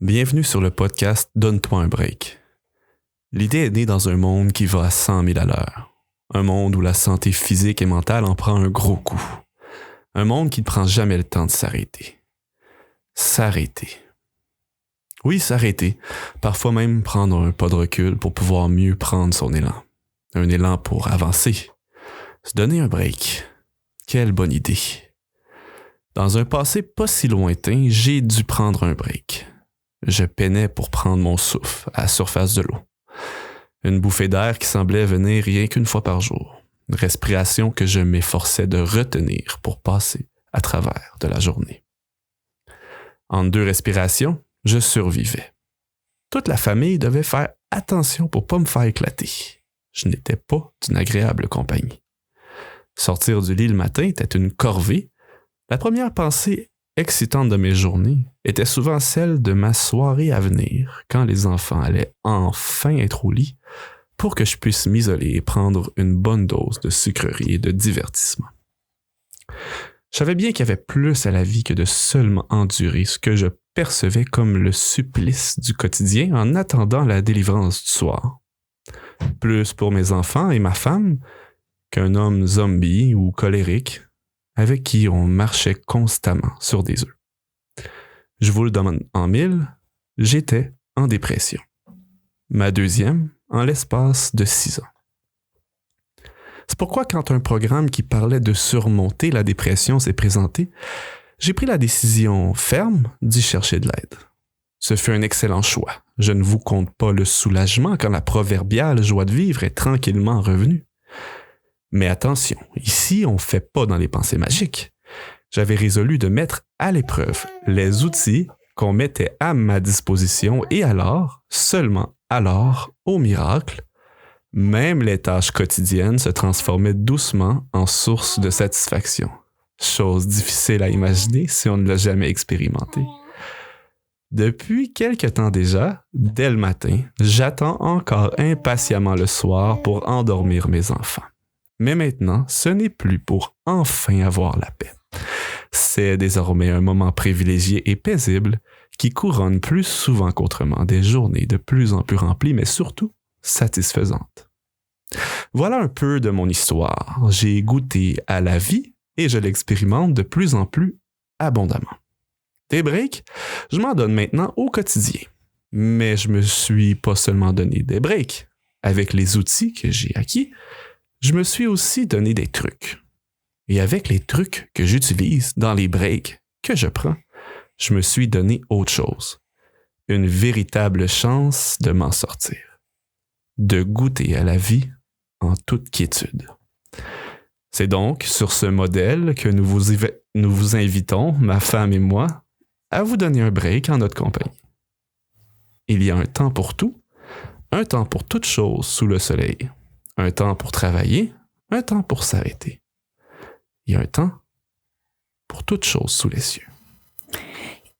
Bienvenue sur le podcast Donne-toi un break. L'idée est née dans un monde qui va à 100 000 à l'heure. Un monde où la santé physique et mentale en prend un gros coup. Un monde qui ne prend jamais le temps de s'arrêter. S'arrêter. Oui, s'arrêter. Parfois même prendre un pas de recul pour pouvoir mieux prendre son élan. Un élan pour avancer. Se donner un break. Quelle bonne idée. Dans un passé pas si lointain, j'ai dû prendre un break. Je peinais pour prendre mon souffle à la surface de l'eau. Une bouffée d'air qui semblait venir rien qu'une fois par jour. Une respiration que je m'efforçais de retenir pour passer à travers de la journée. En 2 respirations, je survivais. Toute la famille devait faire attention pour pas me faire éclater. Je n'étais pas d'une agréable compagnie. Sortir du lit le matin était une corvée. La première pensée excitante de mes journées était souvent celle de ma soirée à venir, quand les enfants allaient enfin être au lit, pour que je puisse m'isoler et prendre une bonne dose de sucreries et de divertissement. Je savais bien qu'il y avait plus à la vie que de seulement endurer ce que je percevais comme le supplice du quotidien en attendant la délivrance du soir. Plus pour mes enfants et ma femme qu'un homme zombie ou colérique avec qui on marchait constamment sur des œufs. Je vous le donne en 1000, j'étais en dépression. Ma 2e en l'espace de 6 ans. C'est pourquoi quand un programme qui parlait de surmonter la dépression s'est présenté, j'ai pris la décision ferme d'y chercher de l'aide. Ce fut un excellent choix. Je ne vous compte pas le soulagement quand la proverbiale joie de vivre est tranquillement revenue. Mais attention, ici, on ne fait pas dans les pensées magiques. J'avais résolu de mettre à l'épreuve les outils qu'on mettait à ma disposition et alors, seulement alors, au miracle, même les tâches quotidiennes se transformaient doucement en source de satisfaction. Chose difficile à imaginer si on ne l'a jamais expérimenté. Depuis quelque temps déjà, dès le matin, j'attends encore impatiemment le soir pour endormir mes enfants. Mais maintenant, ce n'est plus pour enfin avoir la paix. C'est désormais un moment privilégié et paisible qui couronne plus souvent qu'autrement des journées de plus en plus remplies, mais surtout satisfaisantes. Voilà un peu de mon histoire. J'ai goûté à la vie et je l'expérimente de plus en plus abondamment. Des breaks, je m'en donne maintenant au quotidien. Mais je me suis pas seulement donné des breaks. Avec les outils que j'ai acquis, je me suis aussi donné des trucs. Et avec les trucs que j'utilise dans les breaks que je prends, je me suis donné autre chose. Une véritable chance de m'en sortir. De goûter à la vie en toute quiétude. C'est donc sur ce modèle que nous vous invitons, ma femme et moi, à vous donner un break en notre compagnie. Il y a un temps pour tout, un temps pour toute chose sous le soleil. Un temps pour travailler, un temps pour s'arrêter. Il y a un temps pour toute chose sous les cieux.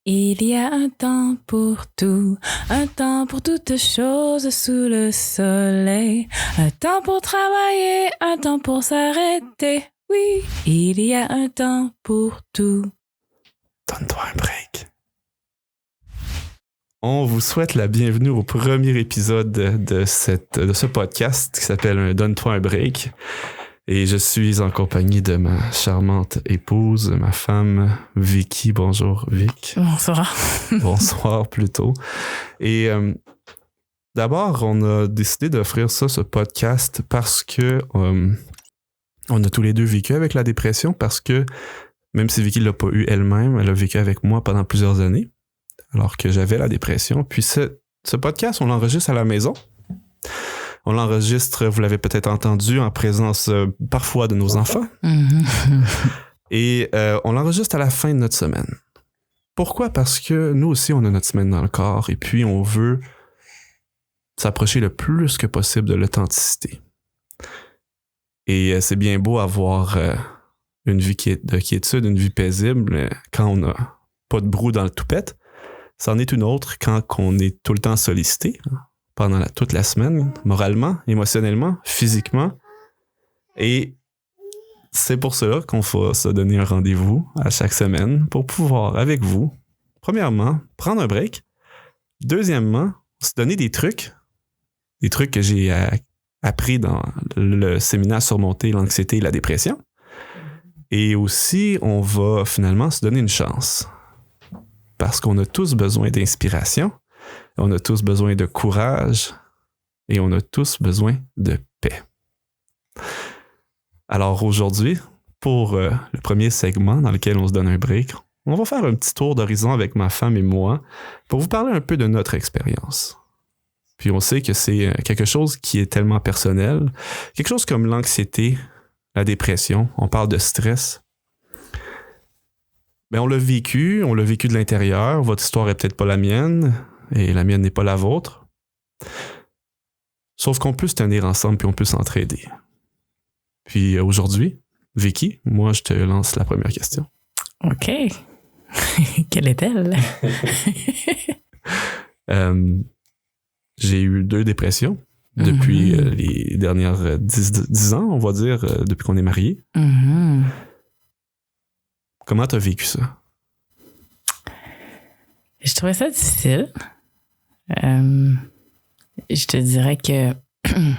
Il y a un temps pour tout, un temps pour toute chose sous le soleil. Un temps pour travailler, un temps pour s'arrêter. Oui, il y a un temps pour tout. Donne-toi un break. On vous souhaite la bienvenue au premier épisode de ce podcast qui s'appelle Donne-toi un break. Et je suis en compagnie de ma charmante épouse, ma femme Vicky. Bonjour Vic. Bonsoir. Bonsoir plutôt. Et d'abord, on a décidé d'offrir ce podcast parce que on a tous les deux vécu avec la dépression, parce que même si Vicky ne l'a pas eu elle-même, elle a vécu avec moi pendant plusieurs années, alors que j'avais la dépression. Puis ce podcast, on l'enregistre à la maison. On l'enregistre, vous l'avez peut-être entendu, en présence parfois de nos enfants. Et on l'enregistre à la fin de notre semaine. Pourquoi? Parce que nous aussi, on a notre semaine dans le corps et puis on veut s'approcher le plus que possible de l'authenticité. Et c'est bien beau avoir une vie de quiétude, une vie paisible, quand on n'a pas de brou dans le toupette. C'en est une autre quand on est tout le temps sollicité, pendant toute la semaine, moralement, émotionnellement, physiquement. Et c'est pour cela qu'on va se donner un rendez-vous à chaque semaine pour pouvoir, avec vous, premièrement, prendre un break, Deuxièmement, se donner des trucs que j'ai appris dans le séminaire Surmonter l'anxiété et la dépression. Et aussi, on va finalement se donner une chance. Parce qu'on a tous besoin d'inspiration, on a tous besoin de courage et on a tous besoin de paix. Alors aujourd'hui, pour le premier segment dans lequel on se donne un break, on va faire un petit tour d'horizon avec ma femme et moi pour vous parler un peu de notre expérience. Puis on sait que c'est quelque chose qui est tellement personnel, quelque chose comme l'anxiété, la dépression, on parle de stress. Ben on l'a vécu de l'intérieur. Votre histoire est peut-être pas la mienne et la mienne n'est pas la vôtre. Sauf qu'on peut se tenir ensemble puis on peut s'entraider. Puis aujourd'hui, Vicky, moi je te lance la première question. OK. Quelle est-elle? J'ai eu 2 dépressions depuis les dernières 10 ans, on va dire, depuis qu'on est mariés. Mm-hmm. Comment t'as vécu ça? Je trouvais ça difficile. Je te dirais que je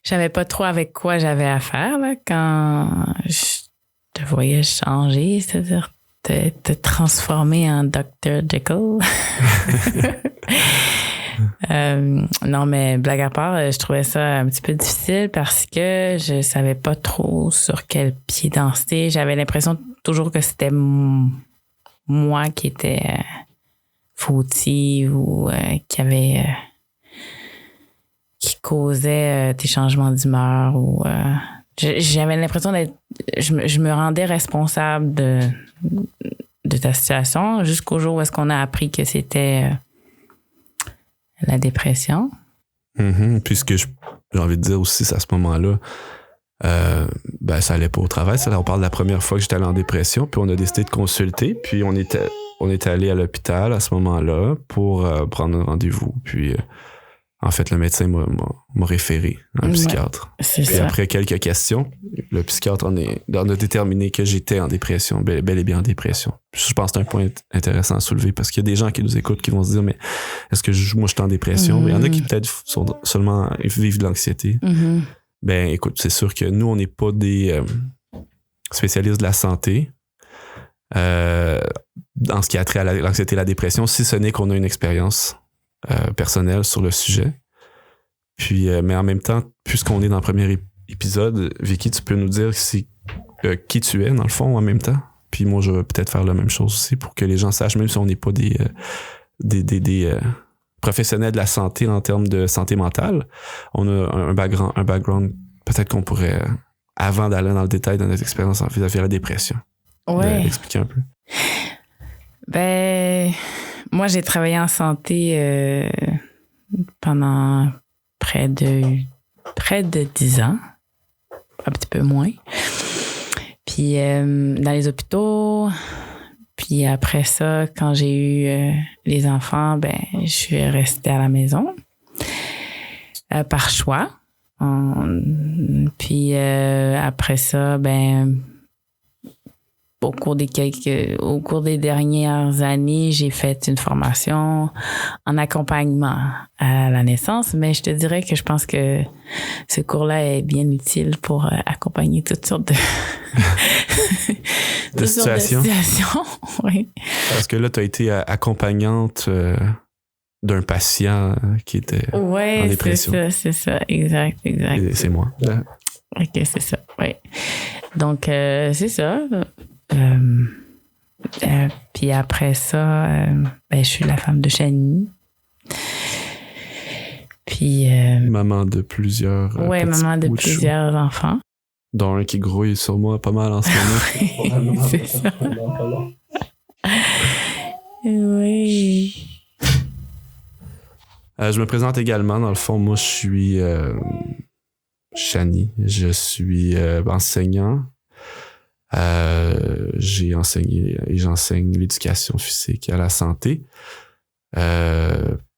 savais pas trop avec quoi j'avais affaire là, quand je te voyais changer, c'est-à-dire te transformer en Dr. Jekyll. Non, mais blague à part, je trouvais ça un petit peu difficile parce que je savais pas trop sur quel pied danser. J'avais l'impression toujours que c'était moi qui était fautive ou qui causait tes changements d'humeur ou j'avais l'impression d'être je me rendais responsable de ta situation jusqu'au jour où est-ce qu'on a appris que c'était la dépression. Mm-hmm. Puis ce que j'ai envie de dire aussi, c'est à ce moment-là, ça allait pas au travail. On parle de la première fois que j'étais allé en dépression, puis on a décidé de consulter, puis on était allé à l'hôpital à ce moment-là pour prendre un rendez-vous. Puis en fait, le médecin m'a référé à un psychiatre. C'est puis ça. après quelques questions, le psychiatre en a déterminé que j'étais en dépression, bel et bien en dépression. Je pense que c'est un point intéressant à soulever parce qu'il y a des gens qui nous écoutent qui vont se dire, mais est-ce que moi je suis en dépression? Mais il y en a qui peut-être seulement vivent de l'anxiété. Mm-hmm. Ben écoute, c'est sûr que nous, on n'est pas des spécialistes de la santé dans ce qui a trait à l'anxiété et la dépression, si ce n'est qu'on a une expérience personnelle sur le sujet. Puis, mais en même temps, puisqu'on est dans le premier épisode, Vicky, tu peux nous dire qui tu es, dans le fond, en même temps? Puis moi, je vais peut-être faire la même chose aussi pour que les gens sachent, même si on n'est pas des professionnels de la santé en termes de santé mentale, on a un background, peut-être qu'on pourrait, avant d'aller dans le détail de notre expérience vis-à-vis de la dépression, expliquer un peu. Ben, moi, j'ai travaillé en santé pendant près de 10 ans, un petit peu moins. Puis dans les hôpitaux, puis après ça, quand j'ai eu les enfants, ben je suis restée à la maison par choix. Puis après ça, ben au cours des dernières années, j'ai fait une formation en accompagnement à la naissance, mais je te dirais que je pense que ce cours-là est bien utile pour accompagner toutes sortes de situations. Oui. Parce que là, tu as été accompagnante d'un patient qui était en dépression. C'est ça, exact. Et c'est moi. OK, c'est ça, oui. Donc, c'est ça. Puis après ça, je suis la femme de Chani. Puis... maman de plusieurs maman de plusieurs enfants. Dont un qui grouille sur moi pas mal en ce moment. C'est ça. Oui. Je me présente également. Dans le fond, moi, je suis Chani. Je suis enseignant. J'ai enseigné et j'enseigne l'éducation physique et à la santé.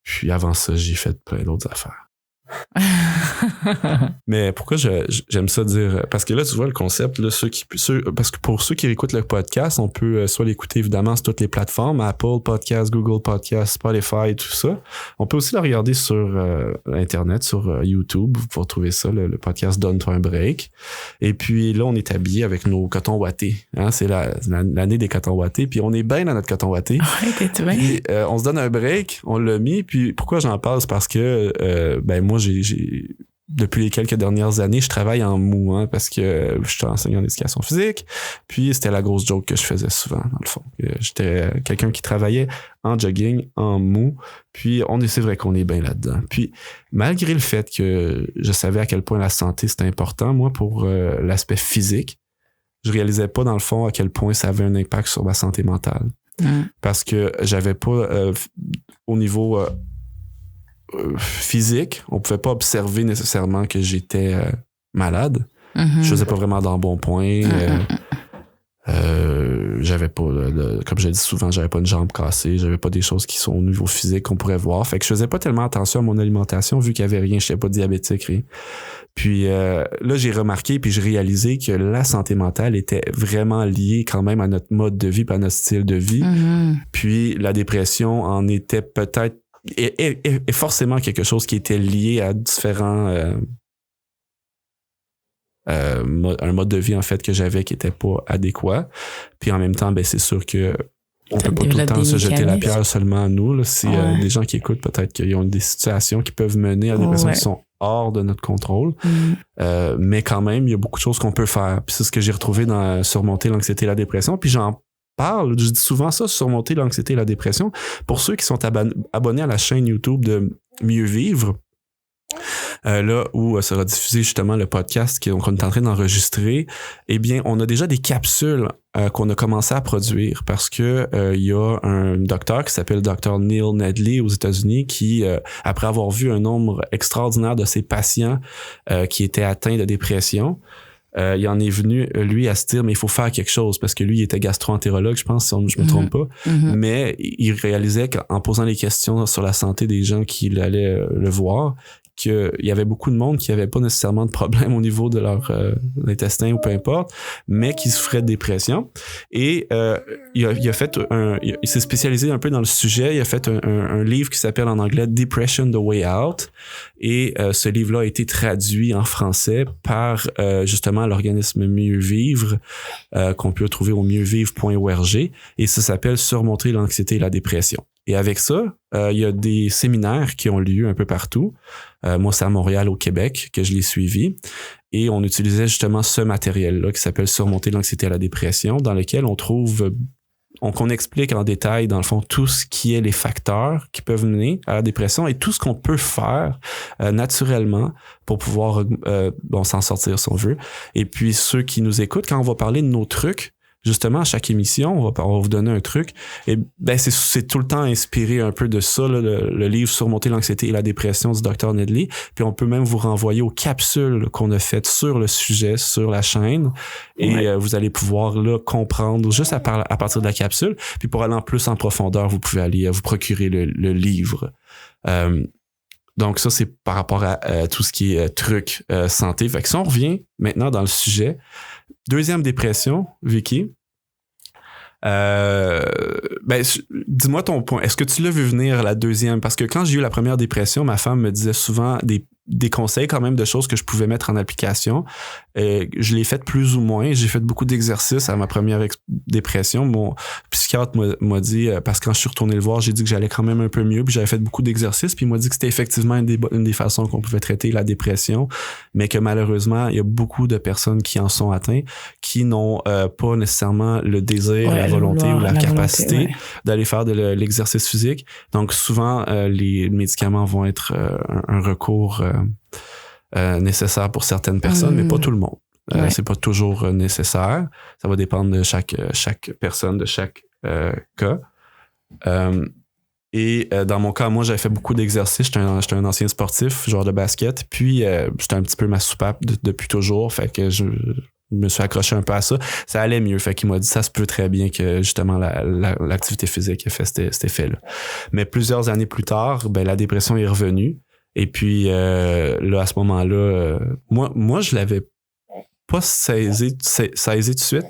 Puis avant ça, j'ai fait plein d'autres affaires. Mais pourquoi j'aime ça dire? Parce que là, tu vois le concept, là, parce que pour ceux qui écoutent le podcast, on peut soit l'écouter évidemment sur toutes les plateformes, Apple Podcast, Google Podcast, Spotify, tout ça. On peut aussi le regarder sur Internet, sur YouTube. Vous pouvez trouver ça, le podcast Donne-toi un break. Et puis là, on est habillé avec nos cotons ouatés. Hein? C'est l'année des cotons ouatés. Puis on est bien dans notre coton ouaté. Ouais, t'es bien. Puis, on se donne un break, on l'a mis. Puis pourquoi j'en parle? C'est parce que moi, depuis les quelques dernières années, je travaille en mou, hein, parce que je suis enseignant en éducation physique. Puis c'était la grosse joke que je faisais souvent, dans le fond. J'étais quelqu'un qui travaillait en jogging, en mou. Puis c'est vrai qu'on est bien là-dedans. Puis malgré le fait que je savais à quel point la santé c'était important, moi, pour l'aspect physique, je réalisais pas dans le fond à quel point ça avait un impact sur ma santé mentale. Parce que j'avais pas au niveau physique, on pouvait pas observer nécessairement que j'étais malade. Je faisais pas vraiment d'embonpoint. J'avais pas, comme je dis souvent, j'avais pas une jambe cassée, j'avais pas des choses qui sont au niveau physique qu'on pourrait voir. Fait que je faisais pas tellement attention à mon alimentation vu qu'il y avait rien, je n'étais pas diabétique, rien. Puis là, j'ai remarqué puis j'ai réalisé que la santé mentale était vraiment liée quand même à notre mode de vie, à notre style de vie. Puis la dépression en était peut-être et forcément quelque chose qui était lié à différents un mode de vie en fait que j'avais qui était pas adéquat. Puis en même temps, c'est sûr que on peut pas tout le temps se jeter la pierre seulement à nous. Là. Si des gens qui écoutent, peut-être qu'ils ont des situations qui peuvent mener à des dépression qui sont hors de notre contrôle. Mais quand même, il y a beaucoup de choses qu'on peut faire. Puis c'est ce que j'ai retrouvé dans Surmonter l'anxiété et la dépression. Puis j'en parle, je dis souvent ça, Surmonter l'anxiété et la dépression. Pour ceux qui sont abonnés à la chaîne YouTube de Mieux Vivre, là où sera diffusé justement le podcast qu'on est en train d'enregistrer, eh bien, on a déjà des capsules qu'on a commencé à produire parce que il y a un docteur qui s'appelle Dr. Neil Nedley aux États-Unis qui, après avoir vu un nombre extraordinaire de ses patients qui étaient atteints de dépression, il en est venu, lui, à se dire, mais il faut faire quelque chose parce que lui, il était gastro-entérologue, je pense, si je me trompe pas. Mais il réalisait qu'en posant les questions sur la santé des gens qui allaient le voir, qu'il y avait beaucoup de monde qui n'avait pas nécessairement de problème au niveau de leur intestin ou peu importe, mais qui souffrait de dépression. Et il s'est spécialisé un peu dans le sujet. Il a fait un livre qui s'appelle en anglais Depression the Way Out. Et ce livre-là a été traduit en français par justement l'organisme Mieux Vivre qu'on peut trouver au mieuxvivre.org. Et ça s'appelle Surmonter l'anxiété et la dépression. Et avec ça, il y a des séminaires qui ont lieu un peu partout. Moi, c'est à Montréal, au Québec, que je l'ai suivi. Et on utilisait justement ce matériel-là qui s'appelle Surmonter l'anxiété et la dépression, dans lequel qu'on explique en détail, dans le fond, tout ce qui est les facteurs qui peuvent mener à la dépression et tout ce qu'on peut faire naturellement pour pouvoir s'en sortir, si on veut. Et puis, ceux qui nous écoutent, quand on va parler de nos trucs, justement, à chaque émission, on va vous donner un truc. Et c'est tout le temps inspiré un peu de ça, là, le livre Surmonter l'anxiété et la dépression du Dr. Nedley. Puis on peut même vous renvoyer aux capsules qu'on a faites sur le sujet, sur la chaîne. Et vous allez pouvoir là comprendre juste à partir de la capsule. Puis pour aller en plus en profondeur, vous pouvez aller vous procurer le livre. Donc ça, c'est par rapport à tout ce qui est truc santé. Fait que si on revient maintenant dans le sujet, deuxième dépression, Vicky, dis-moi ton point. Est-ce que tu l'as vu venir la deuxième? Parce que quand j'ai eu la première dépression, ma femme me disait souvent des conseils quand même de choses que je pouvais mettre en application. Je l'ai fait plus ou moins. J'ai fait beaucoup d'exercices à ma première dépression. Mon psychiatre m'a dit, parce que quand je suis retourné le voir, j'ai dit que j'allais quand même un peu mieux, puis j'avais fait beaucoup d'exercices, puis il m'a dit que c'était effectivement une des façons qu'on pouvait traiter la dépression, mais que malheureusement, il y a beaucoup de personnes qui en sont atteintes, qui n'ont pas nécessairement le désir, la volonté ou la capacité d'aller faire de l'exercice physique. Donc souvent, les médicaments vont être un recours nécessaire pour certaines personnes, mais pas tout le monde. C'est pas toujours nécessaire. Ça va dépendre de chaque personne, de chaque cas. Et dans mon cas, moi, j'avais fait beaucoup d'exercices. J'étais un ancien sportif, joueur de basket. Puis, j'étais un petit peu ma soupape depuis toujours. Fait que je me suis accroché un peu à ça. Ça allait mieux. Fait qu'il m'a dit, ça se peut très bien que, justement, l'activité physique ait fait cet effet-là. Mais plusieurs années plus tard, la dépression est revenue. Et puis, là, à ce moment-là, moi, je l'avais pas saisi tout de suite.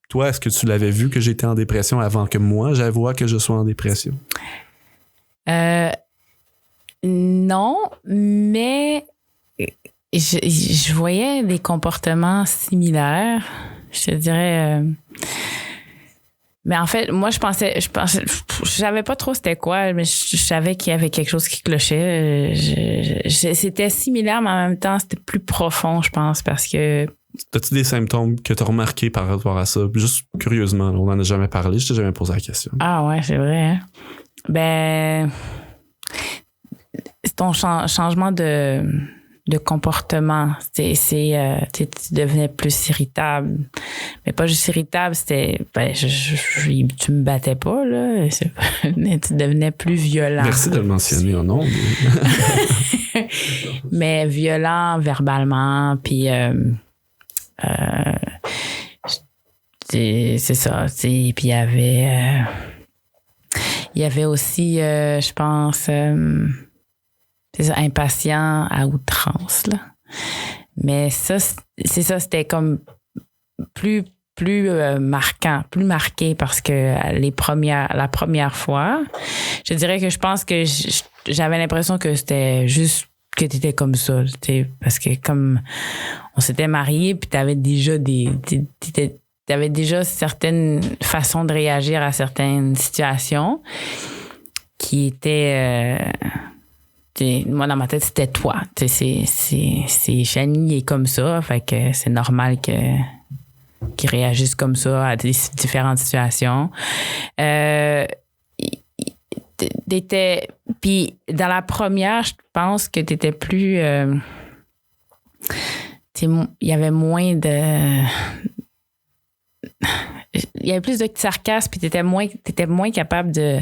Toi, est-ce que tu l'avais vu que j'étais en dépression avant que moi, j'avoue que je sois en dépression? Non, mais je voyais des comportements similaires. Je te dirais... mais en fait, moi, je pensais, je savais pas trop c'était quoi, mais je savais qu'il y avait quelque chose qui clochait. C'était similaire, mais en même temps, c'était plus profond, je pense, parce que... As-tu des symptômes que tu as remarqués par rapport à ça? Juste curieusement, on n'en a jamais parlé, je t'ai jamais posé la question. Ah ouais, c'est vrai. Hein? Ben, c'est ton changement de comportement. Tu devenais plus irritable. Mais pas juste irritable, c'était... Ben, tu me battais pas, là. Mais tu devenais plus violent. Merci de le mentionner en ondes. Mais violent verbalement, puis... c'est ça, puis il y avait aussi, je pense, c'est ça, impatient à outrance, là. Mais ça, c'est ça, c'était comme plus marquant, plus marqué parce que la première fois, je dirais que je pense que j'avais l'impression que c'était juste que t'étais comme ça, parce que comme on s'était mariés, puis t'avais déjà certaines façons de réagir à certaines situations qui étaient moi dans ma tête c'était toi, c'est Chani est comme ça, fait que c'est normal qu'il réagisse comme ça à des différentes situations. Puis dans la première, je pense que t'étais plus... il y avait moins de... Il y avait plus de sarcasme, puis t'étais moins capable de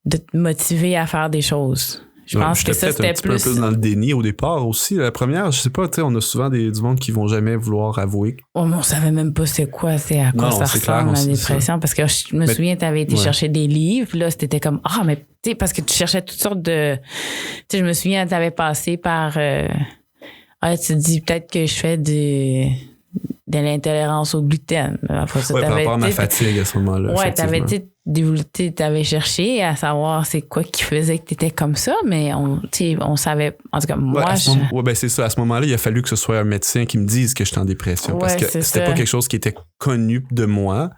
te motiver à faire des choses. Je pense que ça, c'était plus... un peu dans le déni au départ aussi. La première, je sais pas, tu sais, on a souvent du monde qui vont jamais vouloir avouer. Oh, mais on savait même pas c'est quoi, c'est à quoi ça ressemble, la dépression. Parce que je me souviens, t'avais été chercher des livres, puis là, c'était comme, mais tu sais, parce que tu cherchais toutes sortes de... Tu sais, je me souviens, t'avais passé par... tu te dis peut-être que je fais de l'intolérance au gluten. Après ça, par rapport à ma fatigue à ce moment-là. Ouais, t'avais cherché à savoir c'est quoi qui faisait que t'étais comme ça, mais on savait, en tout cas, moi... c'est ça. À ce moment-là, il a fallu que ce soit un médecin qui me dise que j'étais en dépression. Parce que c'était pas quelque chose qui était connu de moi.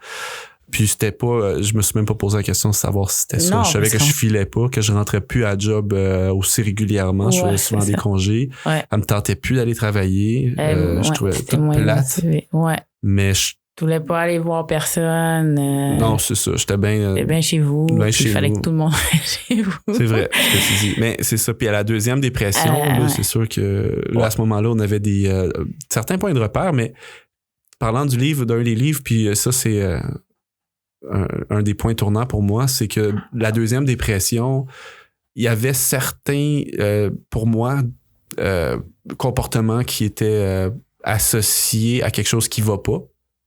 Puis c'était pas... je me suis même pas posé la question de savoir si c'était ça. Non, je savais que je filais pas, que je rentrais plus à job aussi régulièrement. Je faisais souvent des congés. Ouais. Elle me tentait plus d'aller travailler. Je trouvais tout plate. Mais tu voulais pas aller voir personne. Non, c'est ça. J'étais bien chez vous. Il fallait que tout le monde aille chez vous. C'est vrai, ce que tu dis. Mais c'est ça. Puis à la deuxième dépression, là, c'est sûr que là, à ce moment-là, on avait certains points de repère, mais parlant d'un des livres, puis ça, c'est un des points tournants pour moi, c'est que la deuxième dépression, il y avait certains, pour moi, comportements qui étaient associés à quelque chose qui va pas.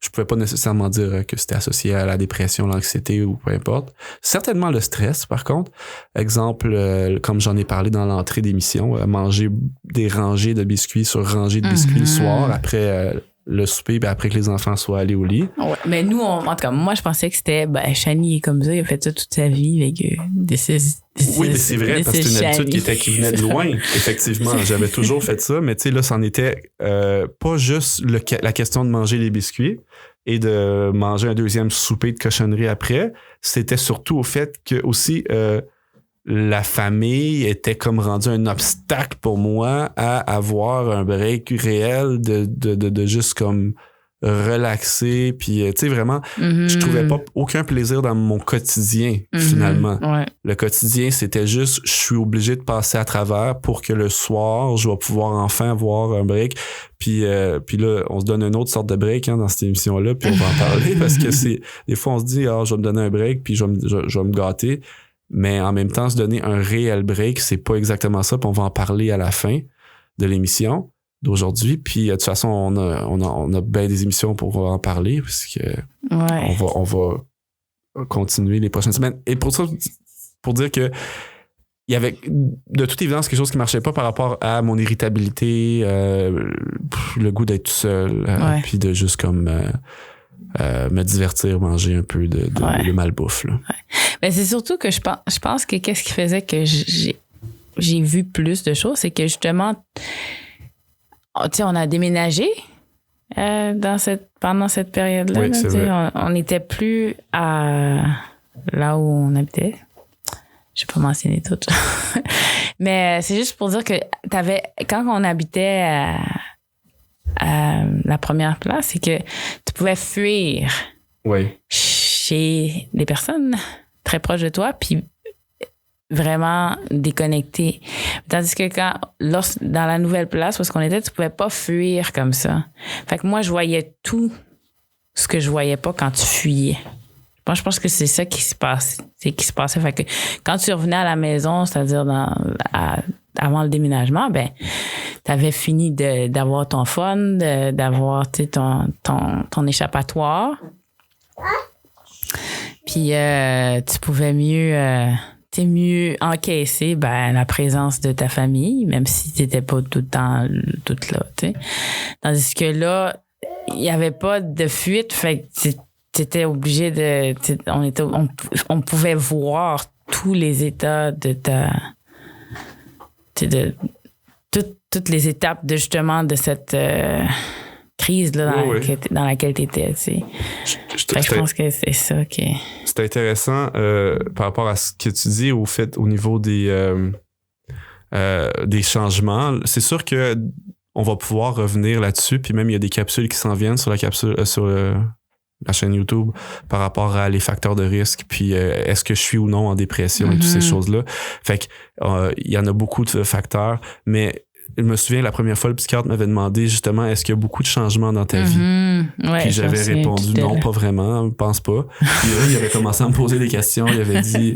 Je pouvais pas nécessairement dire que c'était associé à la dépression, l'anxiété ou peu importe. Certainement le stress, par contre. Exemple, comme j'en ai parlé dans l'entrée d'émission, manger des rangées de biscuits sur rangées de biscuits le soir après le souper, puis après que les enfants soient allés au lit. Ouais, mais nous, en tout cas, moi, je pensais que c'était, Chani est comme ça, il a fait ça toute sa vie avec oui, mais c'est vrai, parce que c'est une habitude qui venait de loin. Effectivement, j'avais toujours fait ça, mais tu sais, là, c'en était pas juste la question de manger les biscuits et de manger un deuxième souper de cochonnerie après. C'était surtout au fait que aussi la famille était comme rendue un obstacle pour moi à avoir un break réel de juste comme relaxer, puis tu sais vraiment je trouvais pas aucun plaisir dans mon quotidien finalement. Le quotidien c'était juste je suis obligé de passer à travers pour que le soir je vais pouvoir enfin avoir un break, puis là on se donne une autre sorte de break dans cette émission là, puis on va en parler parce que c'est des fois on se dit je vais me donner un break puis je vais me gâter, mais en même temps se donner un réel break c'est pas exactement ça, puis on va en parler à la fin de l'émission d'aujourd'hui. Puis de toute façon, on a bien des émissions pour en parler parce que on va continuer les prochaines semaines. Et pour ça, pour dire que il y avait de toute évidence quelque chose qui marchait pas par rapport à mon irritabilité, le goût d'être tout seul, puis de juste comme me divertir, manger un peu de malbouffe. Là. Ouais. Ben, c'est surtout que je pense que qu'est-ce qui faisait que j'ai vu plus de choses, c'est que justement, tu sais, on a déménagé pendant cette période-là. Oui, là, c'est vrai. On n'était plus à là où on habitait. Je vais pas mentionner tout. Mais c'est juste pour dire que quand on habitait à la première place, c'est que tu pouvais fuir chez des personnes très proches de toi, puis vraiment déconnecter. Tandis que dans la nouvelle place où on était, tu pouvais pas fuir comme ça. Fait que moi, je voyais tout ce que je voyais pas quand tu fuyais. Moi, je pense que c'est ça qui se passait. Fait que quand tu revenais à la maison, c'est-à-dire avant le déménagement, ben, t'avais fini d'avoir ton fun, d'avoir ton échappatoire. Puis tu pouvais mieux encaisser la présence de ta famille, même si t'étais pas tout le temps toute là. T'sais. Tandis que là, il n'y avait pas de fuite, fait que t'étais obligé on pouvait voir tous les états de toutes les étapes de justement de cette crise là dans laquelle t'étais, tu sais. Je pense que c'est ça qui. C'est intéressant par rapport à ce que tu dis au niveau des changements. C'est sûr que on va pouvoir revenir là-dessus, puis même il y a des capsules qui s'en viennent sur la chaîne YouTube par rapport à les facteurs de risque, puis est-ce que je suis ou non en dépression et toutes ces choses-là. Fait que il y en a beaucoup de facteurs, mais je me souviens la première fois le psychiatre m'avait demandé justement est-ce qu'il y a beaucoup de changements dans ta vie. Ouais, puis j'avais répondu non, pas vraiment, je pense pas. Puis là, il avait commencé à me poser des questions, il avait dit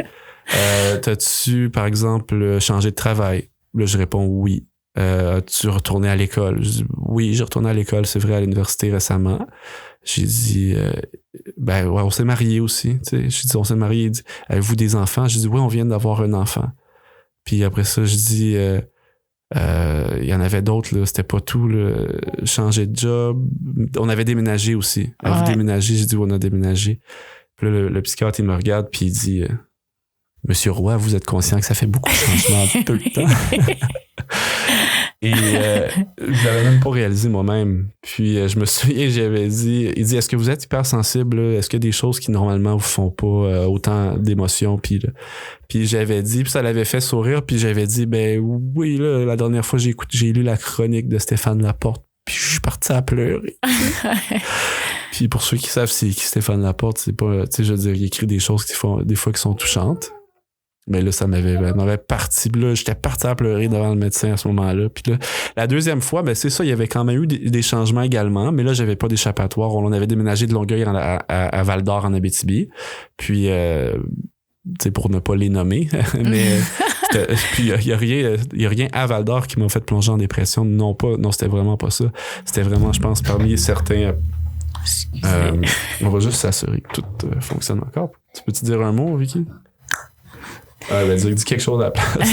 t'as-tu par exemple changé de travail? Là je réponds oui. As-tu retourné à l'école? Je dis, oui, j'ai retourné à l'école, c'est vrai, à l'université récemment. J'ai dit, on s'est mariés aussi. J'ai dit, on s'est mariés. Il dit, avez-vous des enfants? J'ai dit, oui, on vient d'avoir un enfant. Puis après ça, je dis, il y en avait d'autres, là, c'était pas tout. Là. Changer de job. On avait déménagé aussi. Avez-vous déménagé? J'ai dit, oui, on a déménagé. Puis là, le psychiatre, il me regarde, puis il dit, Monsieur Roy, vous êtes conscient que ça fait beaucoup de changements en peu de temps? Et je l'avais même pas réalisé moi-même. Puis je me souviens, il dit, est-ce que vous êtes hypersensible? Est-ce qu'il y a des choses qui normalement vous font pas autant d'émotions? Puis j'avais dit, puis ça l'avait fait sourire, puis j'avais dit, ben oui, là, la dernière fois j'ai lu la chronique de Stéphane Laporte, puis je suis parti à pleurer. Puis pour ceux qui savent c'est qui Stéphane Laporte, c'est pas, tu sais, je veux dire, il écrit des choses qui sont touchantes. Mais là, ça m'avait parti. Là, j'étais parti à pleurer devant le médecin à ce moment-là. Puis là, la deuxième fois, ben c'est ça, il y avait quand même eu des changements également. Mais là, j'avais pas d'échappatoire. On avait déménagé de Longueuil à Val-d'Or, en Abitibi. Puis, tu sais, pour ne pas les nommer. Mais puis il y a rien à Val-d'Or qui m'a fait plonger en dépression. Non, c'était vraiment pas ça. C'était vraiment, je pense, parmi certains. On va juste s'assurer que tout fonctionne encore. Tu peux-tu dire un mot, Vicky? Dis quelque chose à la place.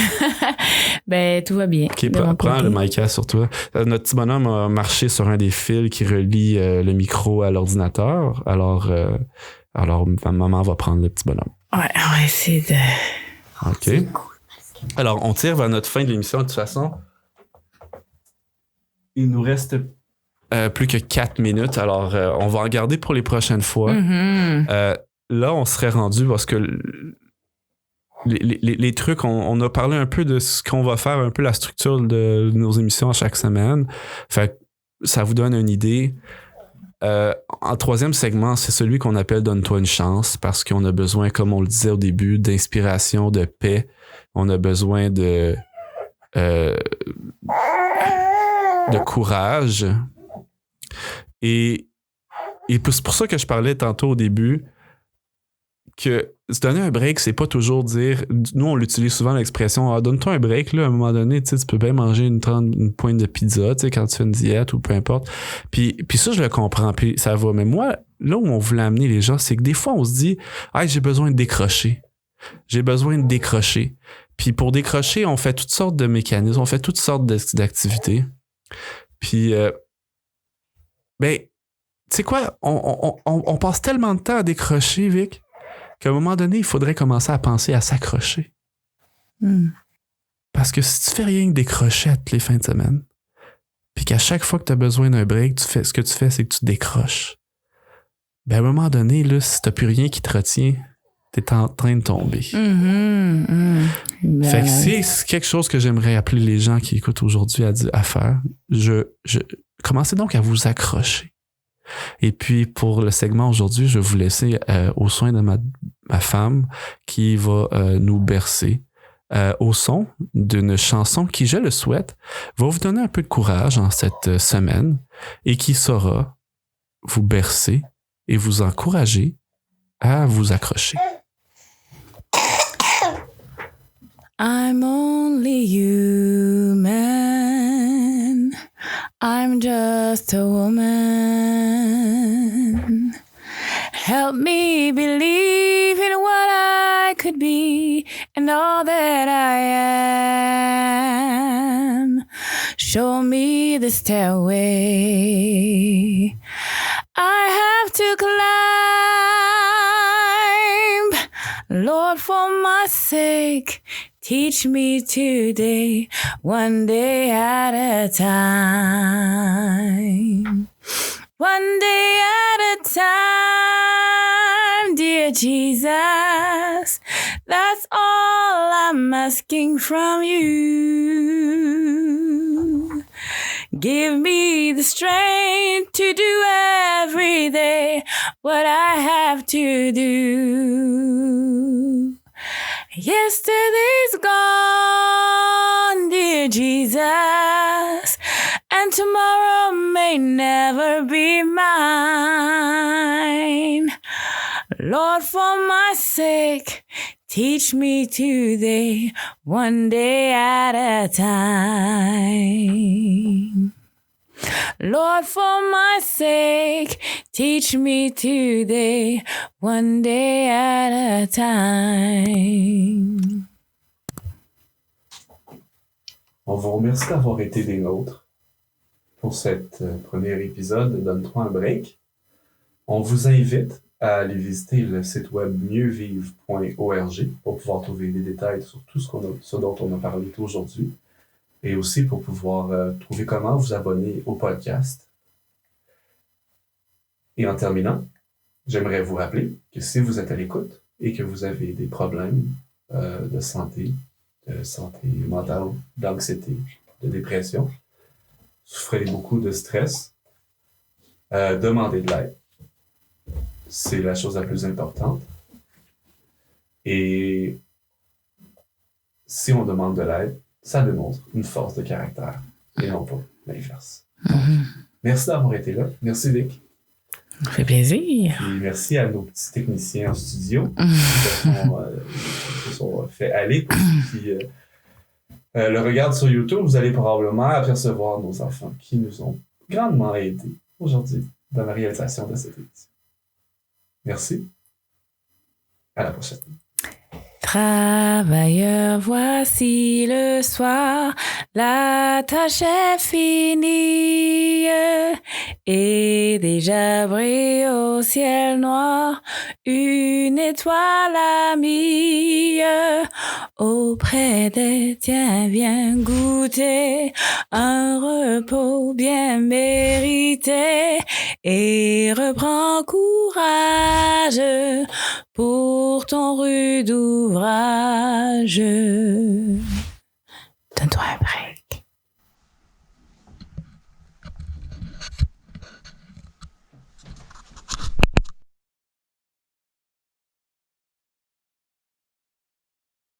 Ben, tout va bien. OK, prends le mic sur toi. Notre petit bonhomme a marché sur un des fils qui relie le micro à l'ordinateur. Alors, maman va prendre le petit bonhomme. Ouais, on va essayer de... OK. C'est cool. Alors, on tire vers notre fin de l'émission. De toute façon, il nous reste plus que 4 minutes. Alors, on va en garder pour les prochaines fois. Là, on serait rendu parce que... Les trucs, on a parlé un peu de ce qu'on va faire, un peu la structure de nos émissions à chaque semaine. Fait que ça vous donne une idée. En troisième segment, c'est celui qu'on appelle Donne-toi une chance parce qu'on a besoin, comme on le disait au début, d'inspiration, de paix. On a besoin de courage. Et c'est pour ça que je parlais tantôt au début que se donner un break, c'est pas toujours dire... Nous, on l'utilise souvent l'expression « donne-toi un break, là, à un moment donné, tu peux bien manger une pointe de pizza, tu sais, quand tu fais une diète ou peu importe. » Puis ça, je le comprends, puis ça va. Mais moi, là où on voulait amener les gens, c'est que des fois, on se dit « Ah, j'ai besoin de décrocher. J'ai besoin de décrocher. » Puis pour décrocher, on fait toutes sortes de mécanismes, on fait toutes sortes d'activités. Puis, ben, tu sais quoi, on passe tellement de temps à décrocher, Vic, qu'à un moment donné, il faudrait commencer à penser à s'accrocher. Parce que si tu fais rien que décrocher à toutes les fins de semaine, puis qu'à chaque fois que tu as besoin d'un break, ce que tu fais, c'est que tu décroches. Ben à un moment donné, là, si tu n'as plus rien qui te retient, tu es en train de tomber. Fait que c'est quelque chose que j'aimerais appeler les gens qui écoutent aujourd'hui à faire. Commencez donc à vous accrocher. Et puis, pour le segment aujourd'hui, je vais vous laisser au soin de ma femme qui va nous bercer au son d'une chanson qui, je le souhaite, va vous donner un peu de courage en cette semaine et qui saura vous bercer et vous encourager à vous accrocher. I'm only human. I'm just a woman. Help me believe in what I could be and all that I am. Show me the stairway I have to climb. Lord, for my sake, teach me today, one day at a time. One day at a time, dear Jesus. That's all I'm asking from you. Give me the strength to do every day what I have to do. Yesterday's gone, dear Jesus, and tomorrow may never be mine. Lord, for my sake, teach me today, one day at a time. Lord, for my sake, teach me today, one day at a time. On vous remercie d'avoir été des nôtres pour cet premier épisode de Donne-toi un break. On vous invite à aller visiter le site web mieuxvivre.org pour pouvoir trouver des détails sur tout ce dont on a parlé aujourd'hui. Et aussi pour pouvoir trouver comment vous abonner au podcast. Et en terminant, j'aimerais vous rappeler que si vous êtes à l'écoute et que vous avez des problèmes de santé mentale, d'anxiété, de dépression, souffrez beaucoup de stress, demandez de l'aide. C'est la chose la plus importante. Et si on demande de l'aide, ça démontre une force de caractère et non pas l'inverse. Merci d'avoir été là. Merci, Vic. Ça fait plaisir. Et merci à nos petits techniciens en studio qui se sont fait aller. Pour ceux qui le regardent sur YouTube, vous allez probablement apercevoir nos enfants qui nous ont grandement aidés aujourd'hui dans la réalisation de cette émission. Merci. À la prochaine. Travailleurs, voici le soir, la tâche est finie et déjà brille au ciel noir une étoile amie. Auprès des tiens, viens goûter un repos bien mérité et reprends courage pour ton rude ouvrage.